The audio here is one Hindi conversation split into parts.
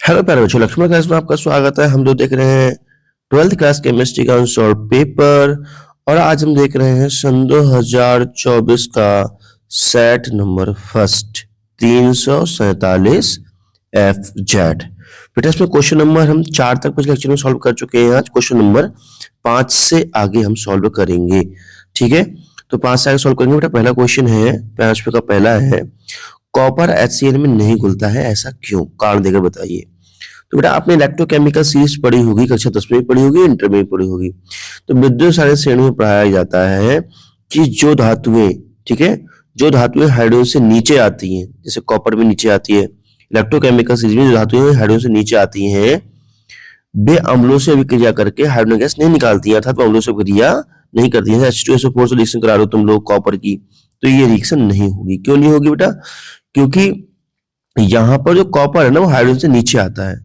हेलो प्यारे बच्चों, लक्ष्मण क्लास में आपका स्वागत है। हम लोग देख रहे हैं 12th क्लास केमिस्ट्री का अनसॉल्व पेपर और आज हम देख रहे हैं सन 2024 का सेट नंबर फर्स्ट 347 FZ। बेटा इसमें क्वेश्चन नंबर हम 4 तक पिछले लेक्चर में सॉल्व कर चुके हैं। आज क्वेश्चन नंबर 5 से आगे हम सॉल्व करेंगे। ठीक है, तो 5 से आगे सॉल्व करेंगे। बेटा पहला क्वेश्चन है 5 का पहला है, कॉपर HCl में नहीं घुलता है, ऐसा क्यों? कारण देकर बताइए। तो बेटा आपने इलेक्ट्रोकेमिकल सीरीज पढ़ी होगी, कक्षा 10 में पढ़ी होगी, इंटर में पढ़ी होगी। तो विद्युत साधन श्रेणी में पढ़ाया जाता है कि जो धातुएं, ठीक है, जो धातुएं हाइड्रोजन से नीचे आती हैं, जैसे कॉपर में नीचे आती है, इलेक्ट्रोकेमिकल सीरीज में जो धातुएं हाइड्रोजन से नीचे आती हैं वे अम्लों से अभिक्रिया करके हाइड्रोजन गैस नहीं निकालती है, अर्थात अम्लों से अभिक्रिया नहीं करती है। H2SO4 से रिएक्शन करा रहे हो तुम लोग कॉपर की, तो ये रिएक्शन नहीं होगी। क्यों नहीं होगी बेटा? क्योंकि यहाँ पर जो कॉपर है ना वो हाइड्रोजन से नीचे आता है,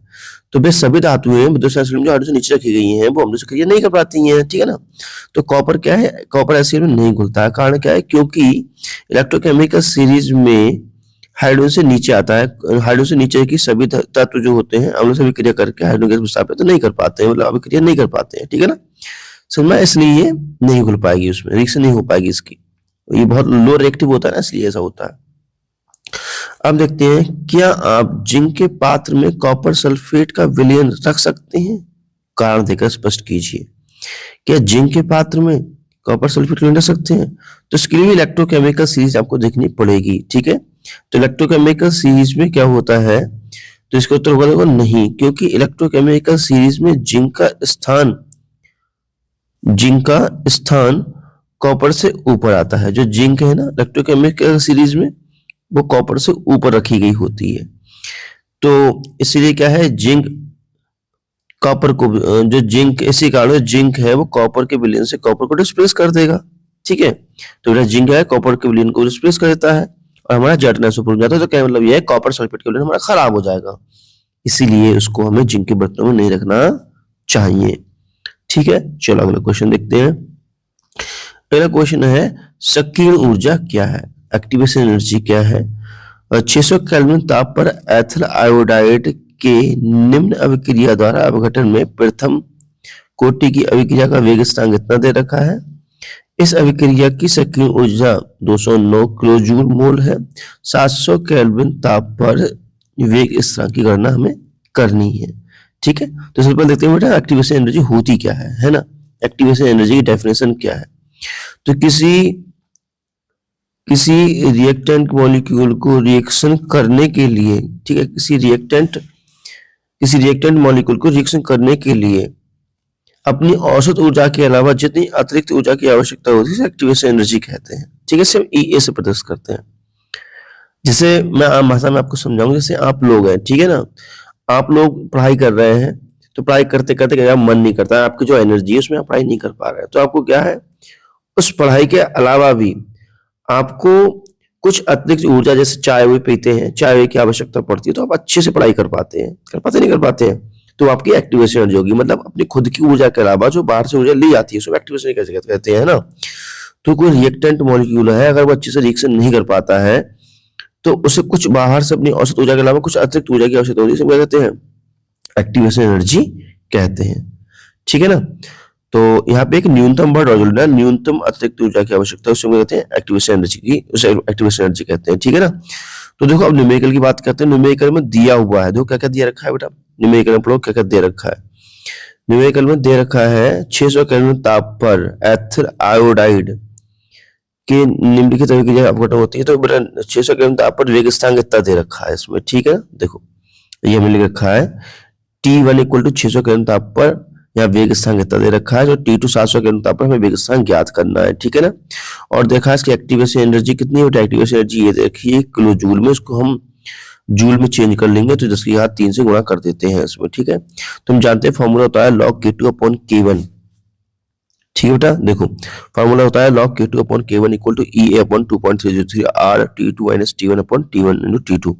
तो वे सभी धातुएं विद्युत साधन श्रेणी में जो हाइड्रोजन से नीचे रखी गई हैं वो अम्लों से क्रिया नहीं कर पाती हैं। ठीक है ना? तो कॉपर क्या है, कॉपर HCl में नहीं घुलता है। कारण क्या है? क्योंकि इलेक्ट्रोकेमिकल सीरीज में हाइड्रोजन से नीचे आता है, हाइड्रोजन से नीचे की सभी तत्व जो होते हैं अम्लों से अभिक्रिया करके हाइड्रोजन गैस विस्थापित तो नहीं कर पाते हैं, मतलब अभिक्रिया नहीं कर पाते हैं। ठीक है ना? समझ में? इसलिए ये नहीं घुल पाएगी, उसमें रिएक्शन नहीं हो पाएगी इसकी। ये बहुत लो रिएक्टिव होता है ना, इसलिए ऐसा होता है। अब देखते हैं, क्या आप जिंक के पात्र में कॉपर सल्फेट का विलयन रख सकते हैं? कारण देकर स्पष्ट कीजिए। क्या जिंक के पात्र में कॉपर सल्फेट का विलयन रख सकते हैं? तो इसके लिए इलेक्ट्रोकेमिकल सीरीज आपको देखनी पड़ेगी। ठीक है, तो इलेक्ट्रोकेमिकल सीरीज में क्या होता है, तो इसका उत्तर होगा देखो नहीं, क्योंकि इलेक्ट्रोकेमिकल सीरीज में जिंक का स्थान कॉपर से ऊपर आता है। जो जिंक है ना इलेक्ट्रोकेमिकल सीरीज में वो कॉपर से ऊपर रखी गई होती है, तो इसलिए क्या है, जिंक कॉपर को, जो जिंक, इसी कारण जिंक है वो कॉपर के विलयन से कॉपर को डिस्प्लेस कर देगा। ठीक है, तो मेरा जिंक है कॉपर के विलयन को डिस्प्लेस कर देता है और हमारा जेटनेस ऊपर जाता है। तो क्या मतलब ये है, कॉपर सल्फेट का विलयन हमारा खराब हो जाएगा, इसीलिए उसको हमें जिंक के बर्तनों में नहीं रखना चाहिए। ठीक है, चलो अगला क्वेश्चन देखते हैं। अगला क्वेश्चन है, संकीर्ण ऊर्जा क्या है? एक्टिवेशन एनर्जी क्या है? 600 केल्विन ताप पर एथिल आयोडाइड के निम्न अभिक्रिया द्वारा अपघटन में प्रथम कोटि की अभिक्रिया का वेग स्थिरांक इतना दे रखा है। इस अभिक्रिया की संकीर्ण ऊर्जा 209 किलोजूल मोल है। 700 केल्विन ताप पर वेग स्थिरांक की गणना हमें करनी है। ठीक है, तो सबसे पहले देखते हैं बेटा एक्टिवेशन एनर्जी होती क्या है ना? एक्टिवेशन एनर्जी की डेफिनेशन क्या है? तो किसी रिएक्टेंट मॉलिक्यूल को रिएक्शन करने के लिए, ठीक है, किसी रिएक्टेंट मॉलिक्यूल को रिएक्शन करने के लिए अपनी औसत ऊर्जा के अलावा जितनी अतिरिक्त ऊर्जा की आवश्यकता होती है एक्टिवेशन एनर्जी कहते हैं। ठीक है, सिर्फ EA से प्रदर्शित करते हैं। जैसे मैं आम भाषा में आपको समझाऊंगा, जैसे आप लोग हैं, ठीक है ना, आप लोग पढ़ाई कर रहे हैं, तो पढ़ाई करते करते क्या मन नहीं करता है, आपकी जो एनर्जी है उसमें आप पढ़ाई नहीं कर पा रहे हैं, तो आपको क्या है, उस पढ़ाई के अलावा भी आपको कुछ अतिरिक्त ऊर्जा, जैसे चाय हुई पीते हैं, चाय की आवश्यकता पड़ती है, तो आप अच्छे से पढ़ाई कर पाते हैं, नहीं कर पाते हैं, तो आपकी एक्टिवेशन एनर्जी होगी। मतलब अपनी खुद की ऊर्जा के अलावा जो बाहर से ऊर्जा ली जाती है उसको एक्टिवेशन कैसे कहते हैं ना। तो कोई रिएक्टेंट मॉलिक्यूल है, अगर वो अच्छे से रिएक्शन नहीं कर पाता है तो उसे कुछ बाहर से अपनी औसत ऊर्जा के अलावा कुछ अतिरिक्त ऊर्जा की आवश्यकता होती है, क्या कहते हैं? एक्टिवेशन एनर्जी कहते हैं। ठीक है ना? तो यहाँ पे एक न्यूनतम वर्ड और न्यूनतम अतिरिक्त ऊर्जा की आवश्यकता है, उसे कहते हैं एक्टिवेशन एनर्जी की, उसे एक्टिवेशन एनर्जी कहते हैं। ठीक है ना? तो देखो अब न्यूमेरिकल की बात करते हैं। न्यूमेरिकल में दिया हुआ है, देखो क्या क्या दिया रखा है बेटा, न्यूमेरिकल में पढ़ो क्या क्या दे रखा है। न्यूमेरिकल में दे रखा है 600 केल्विन ताप पर एथिल आयोडाइड के निम्नलिखित अभिक्रिया अपघटन होती है। तो बेटा 600 केल्विन ताप पर वेग स्थिरांक इतना दे रखा है इसमें। ठीक है, देखो ये हमें लिख रखा है T1 इक्वल टू 600 केल्विन ताप पर यहाँ वेग स्थिरांक इतना दे रखा है, जो T2 700 केल्विन ताप पर हमें वेग स्थिरांक ज्ञात करना है। ठीक है ना? और देखा है इसकी एक्टिवेशन एनर्जी कितनी है, एक्टिवेशन एनर्जी ये देखिए किलो जूल में, इसको हम जूल में चेंज कर लेंगे तो 10⁻³ से गुणा कर देते हैं इसमें। ठीक है, तो हम जानते हैं फॉर्मूला होता है log K2/K1। ठीक है बेटा, देखो फॉर्मूला होता है log K2/K1 equal to EA/2.303 R T2 minus T1/T1 into T2।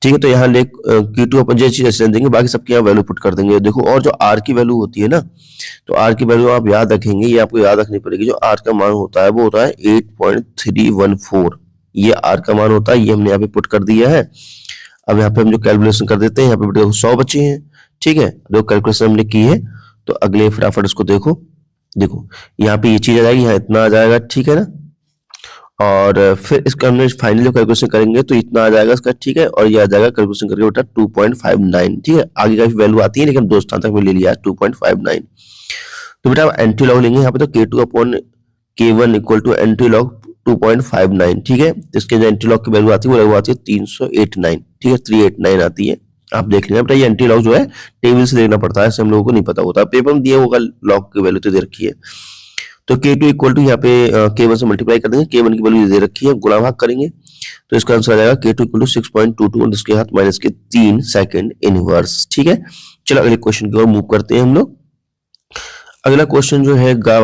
ठीक है, तो यहाँ ले Q2 जैसे जैसे देंगे, बाकी सबके यहाँ वैल्यू पुट कर देंगे। देखो, और जो R की वैल्यू होती है ना, तो R की वैल्यू आप याद रखेंगे, ये आपको याद रखनी पड़ेगी। जो R का मान होता है वो होता है 8.314, ये R का मान होता है, ये हमने यहाँ पे पुट कर दिया है। अब यहाँ पे हम जो कैलकुलेशन कर देते हैं, यहाँ पे बेटा 100 बचे हैं, ठीक है। जो कैलकुलेशन हमने की है, तो अगले फटाफट इसको देखो, देखो यहाँ पे ये चीज आ जाएगी, यहाँ इतना आ जाएगा, ठीक है ना। और फिर इसका हमने फाइनल जो कैलकुलेशन करेंगे तो इतना आ जाएगा इसका, ठीक है। और ये आ जाएगा कैलकुलेशन करके बेटा 2.59, ठीक है। आगे का वैल्यू आती है लेकिन 2 स्थान तक में ले लिया 2.59। तो बेटा एंटी लॉग लेंगे यहाँ पे, तो K2 upon K1 equal to antilog 2.59, ठीक है। तो इसके जो एंटी लॉग की वैल्यू आती है वो आती है 389, ठीक है, 389 आती है। आप देख लेना बेटा, ये एंटी लॉग जो है टेबल से देखना पड़ता है, ऐसे हम लोगों को नहीं पता होता, पेपर में दिया होगा लॉग की वैल्यू तो दे रखी है। तो K2 इक्वल टू यहाँ पे K1 से मल्टीप्लाई कर देंगे, K1 की वैल्यू दे रखी है, गुणा भाग करेंगे तो इसका आंसर आ जाएगा K2 इक्वल टू 6.22 और इसके हाथ माइनस के 3 सेकंड इनवर्स, ठीक है। चलो अगले क्वेश्चन की ओर मूव करते हैं हम लोग। अगला क्वेश्चन जो है गा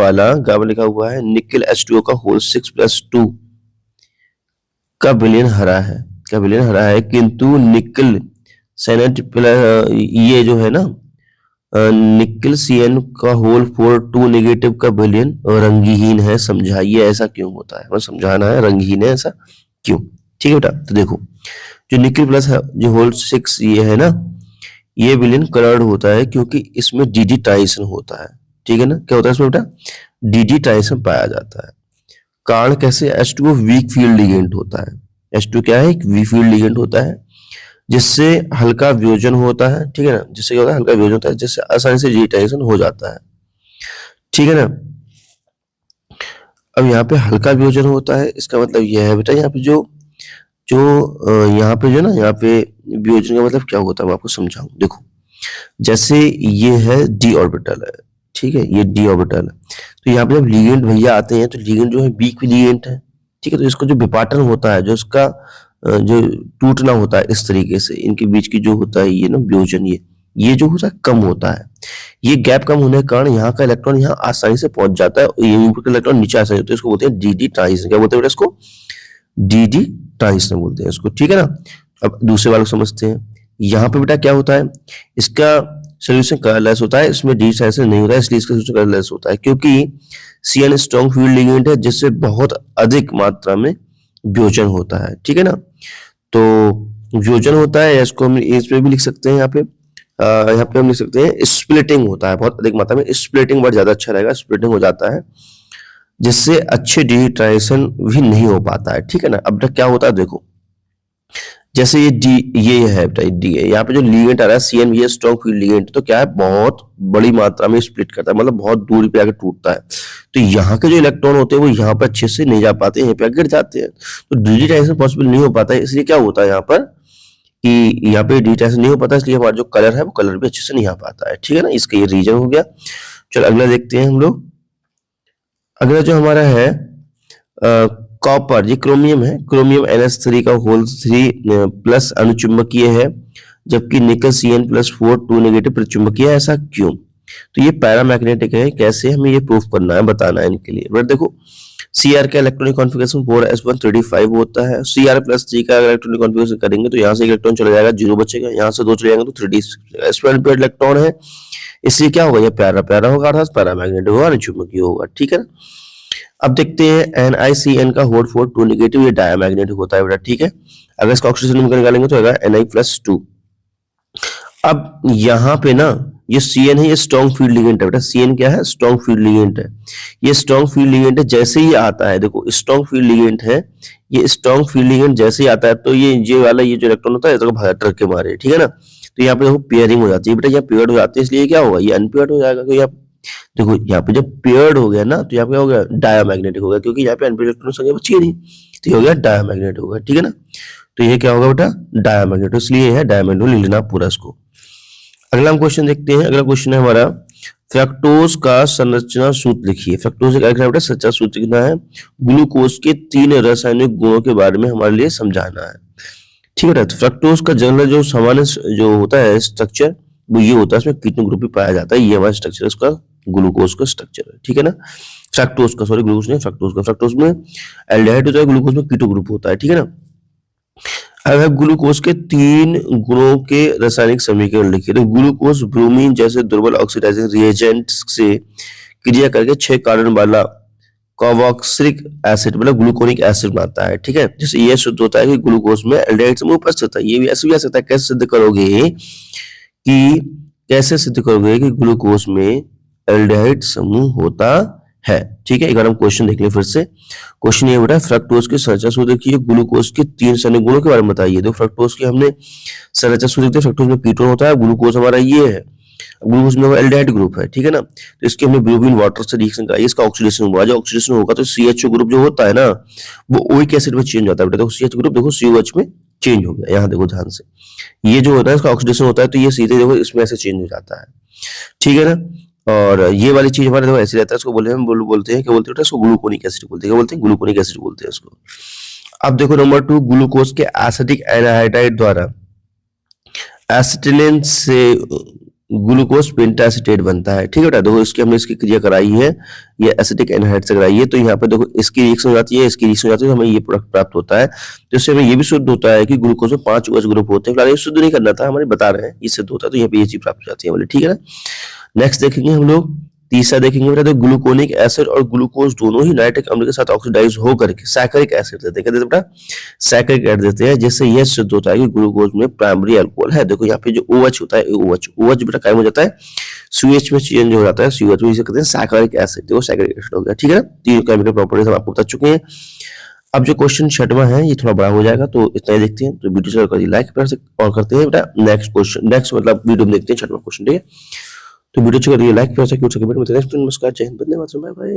में लिखा हुआ है निकेल H2O का होल 6+2 का विलयन हरा है, किंतु निकेल सैनेट ये जो है ना निकेल CN का होल 4 नेगेटिव का विलयन रंगहीन है, समझाइए ऐसा क्यों होता है। समझाना है रंगहीन है ऐसा क्यों, ठीक है बेटा। तो देखो जो निकेल प्लस है जो होल 6 ये है ना, ये विलयन कलर्ड होता है क्योंकि इसमें DD ट्रांजिशन होता है, ठीक है ना। क्या होता है इसमें बेटा, DD ट्रांजिशन पाया जाता है। कारण कैसे, H2O वीक फील्ड लिगेंड होता है, H2 क्या है, एक वीक फील्ड लिगेंड होता है जिससे हल्का वियोजन होता है, ठीक है ना। जिससे क्या होता है, हल्का वियोजन होता है, जिससे आसानी से DD ट्रांजिशन हो जाता है, ठीक है ना। अब यहाँ पे हल्का वियोजन होता है, इसका मतलब यह है बेटा यहाँ पे जो यहाँ पे जो ना यहाँ पे वियोजन का मतलब क्या होता है मैं आपको समझाऊं। देखो जैसे ये है D ऑर्बिटल है, ठीक है, ये D ऑर्बिटल है, तो यहाँ पे जब लिगेंड भैया आते हैं तो लिगेंड जो है वीक लिगेंड है, ठीक है। तो इसका जो विपाटन होता है, जो इसका जो टूटना होता है इस तरीके से इनके बीच की जो होता है ये ना वियोजन, ये जो होता है कम होता है। ये गैप कम होने के कारण यहाँ का इलेक्ट्रॉन यहाँ आसानी से पहुंच जाता है और ये ऊपर का इलेक्ट्रॉन नीचे आसानी होता है, इसको बोलते हैं DD ट्रांजिशन। क्या बोलते हैं बेटा इसको, DD ट्रांजिशन बोलते हैं इसको, ठीक है ना। अब दूसरे वाले को समझते हैं। यहाँ पे बेटा क्या होता है, इसका सोल्यूशन कलरलेस होता है, इसमें DD ट्रांजिशन नहीं होता है, इसलिए इसका सोल्यूशन कलरलेस होता है क्योंकि CN स्ट्रॉन्ग फील्ड लिगेंड है जिससे बहुत अधिक मात्रा में वियोजन होता है, ठीक है ना। तो वियोजन होता है, इसको हम इसमें भी लिख सकते हैं, यहाँ पे हम लिख सकते हैं स्प्लिटिंग होता है, बहुत अधिक मात्रा में स्प्लिटिंग वर्ड ज्यादा अच्छा रहेगा, स्प्लिटिंग हो जाता है जिससे अच्छे DD ट्रांजिशन भी नहीं हो पाता है, ठीक है ना। अब क्या होता है देखो, जैसे ये ये है बेटा D है, यहाँ पे जो लिगेंड आ रहा है CN ये स्ट्रॉन्ग फील्ड लिगेंड, तो क्या है बहुत बड़ी मात्रा में स्प्लिट करता है, मतलब बहुत दूरी पे आके टूटता है। तो यहाँ के जो इलेक्ट्रॉन होते हैं वो यहाँ पर अच्छे से नहीं जा पाते, यहीं पे गिर जाते हैं, तो DD ट्रांजिशन पॉसिबल नहीं हो पाता है। इसलिए क्या होता है यहाँ पर कि यहाँ पे DD ट्रांजिशन नहीं हो पाता, इसलिए हमारा जो कलर है वो कलर भी अच्छे से नहीं आ पाता है, ठीक है ना। इसका ये रीजन हो गया। चलो अगला देखते हैं हम लोग। अगला जो हमारा है कॉपर, ये क्रोमियम है, क्रोमियम NH3 का होल 3 प्लस अनुचुंबकीय है जबकि निकल CN+4 2 नेगेटिव प्रतिचुंबकीय है, ऐसा क्यों। तो ये पैरामैग्नेटिक है, कैसे हमें ये प्रूफ करना है, बताना है इनके लिए। बट देखो Cr का इलेक्ट्रॉनिक कॉन्फ़िगरेशन 4s135 होता है, Cr+3 का इलेक्ट्रॉनिक कॉन्फ़िगरेशन करेंगे तो यहाँ से इलेक्ट्रॉन चला जाएगा 0 बचेगा, यहाँ से 2 चले जाएंगे तो 3d इलेक्ट्रॉन है, इसलिए क्या होगा, ये प्यारा होगा, अर्थात पैरामैग्नेटिक होगा, अनुचुंबकीय होगा, ठीक है ना। अब देखते हैं NiCN का होल 4 2 नेगेटिव, ये डायमैग्नेटिक होता है बेटा, ठीक है। अगर इसका ऑक्सीजन नंबर निकालेंगे तो आएगा Ni+2। अब यहाँ पे ना ये CN है, ये स्ट्रॉन्ग फील्ड लिगेंड है बेटा, CN क्या है, स्ट्रॉन्ग फील्ड लिगेंड है। ये स्ट्रॉन्ग फील्ड लिगेंड है, जैसे ही आता है, देखो स्ट्रॉन्ग फील्ड लिगेंड है, ये स्ट्रॉन्ग फील्ड लिगेंड जैसे ही आता है तो ये वाला ये जो इलेक्ट्रॉन होता है इसको भाग ट्रक के मारे, ठीक है ना। तो यहाँ पे देखो पेयरिंग हो जाती है बेटा, यहाँ पेयर्ड हो जाती है, इसलिए क्या होगा, ये अनपेयर्ड हो जाएगा। तो यहाँ देखो यहाँ पे जब पेयर्ड हो गया ना तो यहाँ पे हो गया डायमैग्नेटिक हो गया, क्योंकि यहाँ पे अनपेयर्ड इलेक्ट्रॉन संख्या बची ही नहीं, तो ये हो गया डायमैग्नेटिक होगा, ठीक है ना। तो ये क्या होगा बेटा, डायमैग्नेटिक, इसलिए है डायमैग्नेटिक, लिख लेना पूरा इसको। अगला हम क्वेश्चन देखते हैं। अगला क्वेश्चन है हमारा फ्रक्टोज का संरचना सूत्र लिखिए। फ्रक्टोज का बेटा संरचना सूत्र लिखना है, ग्लूकोज के 3 रासायनिक गुणों के बारे में हमारे लिए समझाना है, ठीक है। तो फ्रक्टोज का जनरल जो सामान्य जो होता है स्ट्रक्चर वो ये होता है, इसमें कीटो ग्रुप भी पाया जाता है, ये हमारा स्ट्रक्चर इसका ग्लूकोज का स्ट्रक्चर है, ठीक है ना। फ्रक्टोज का, सॉरी ग्लूकोज नहीं, फ्रक्टोज का। फ्रक्टोज में एल्डिहाइड होता है, ग्लूकोज में कीटो ग्रुप होता है, ठीक है ना। अब ग्लूकोज के 3 गुणों के रासायनिक समीकरण लिखिए। तो ग्लूकोज ब्रोमीन जैसे दुर्बल ऑक्सीडाइजिंग रिएजेंट से क्रिया करके 6 कार्बन वाला कार्बोक्सिलिक एसिड मतलब ग्लूकोनिक एसिड बनाता है, ठीक है। जैसे ये सिद्ध होता है कि ग्लूकोज में एल्डिहाइड समूह उपस्थित है। ये भी ऐसे भी आ सकता है, कैसे सिद्ध करोगे कि ग्लूकोज में एल्डिहाइड समूह होता है, ठीक है। एक बार हम क्वेश्चन देख लें फिर से। क्वेश्चन ये बेटा फ्रक्टोज की संरचना सूत्र देखिए, ग्लूकोज के 3 रासायनिक गुणों के बारे में बताइए। तो फ्रक्टोज की हमने संरचना सूत्र देखते हैं, फ्रक्टोज में कीटोन होता है, ग्लूकोज हमारा ये है, ग्लूकोज में एल्डिहाइड ग्रुप है, ठीक है ना। तो इसकी हमने ब्लूबिन वाटर से रिएक्शन कराई, इसका ऑक्सीडेशन हुआ, जो ऑक्सीडेशन होगा तो CH ग्रुप जो होता है ना वो ओइक एसिड में चेंज होता है बेटा। तो CH ग्रुप देखो COH में चेंज हो गया, यहाँ देखो ध्यान से, ये जो होता है इसका ऑक्सीडेशन होता है तो ये सीधे देखो इसमें ऐसे चेंज हो जाता है, ठीक है ना। और ये वाली चीज हमारे देखो ऐसे रहता है, इसको बोलते हैं क्या बोलते हैं इसको, ग्लूकोनिक एसिड बोलते हैं। क्या बोलते हैं? ग्लूकोनिक एसिड बोलते हैं इसको। अब देखो नंबर 2, ग्लूकोज के एसिटिक एनहाइड्राइड द्वारा एसिटिलीन से ग्लूकोज पेंटाएसिटेट बनता है, ठीक है बेटा। देखो इसकी हमने इसकी क्रिया कराई है, ये एसिटिक एनहाइड से कराई है, तो यहाँ पे देखो इसकी रिएक्शन हो जाती है, इसकी रिएक्शन हो जाती है, तो हमें ये प्रोडक्ट प्राप्त होता है। तो इससे हमें ये भी सिद्ध होता है कि ग्लूकोज में 5 OH ग्रुप होते हैं। फिलहाल ये सिद्ध नहीं करना था, हमारे बता रहे हैं, ये सिद्ध होता है, तो यहाँ पे ये चीज प्राप्त हो जाती है हमारे, ठीक है ना। नेक्स्ट देखेंगे हम लोग, तीसरा देखेंगे बेटा, तो ग्लूकोनिक एसिड और ग्लूकोज दोनों ही नाइट्रिक अम्ल के साथ ऑक्सीडाइज होकर के सैकरिक एसिड देते हैं। क्या देते हैं बेटा? सैकरिक एसिड देते हैं, जिससे यह सिद्ध होता है कि ग्लूकोज में प्राइमरी अल्कोहल है। देखो यहाँ पे जो OH होता है, OH बेटा कायम हो जाता है, CH में चेंज हो जाता है, CH में इसे कहते हैं सैकरिक एसिड। देखो सैकरिक एसिड हो गया, ठीक है ना। तीन केमिकल प्रॉपर्टीज हम आपको बता चुके हैं। अब जो क्वेश्चन 6वां है ये थोड़ा बड़ा हो जाएगा, तो इतना ही देखते हैं। तो वीडियो को लाइक और करते हैं बेटा। नेक्स्ट क्वेश्चन, नेक्स्ट मतलब वीडियो में देखते हैं 6वां क्वेश्चन, ठीक है। तो वीडियो अच्छी लगी लाइक कर सकते हो, नेक्स्ट नमस्कार, जय हिंद, वंदे मातरम, बाय बाय।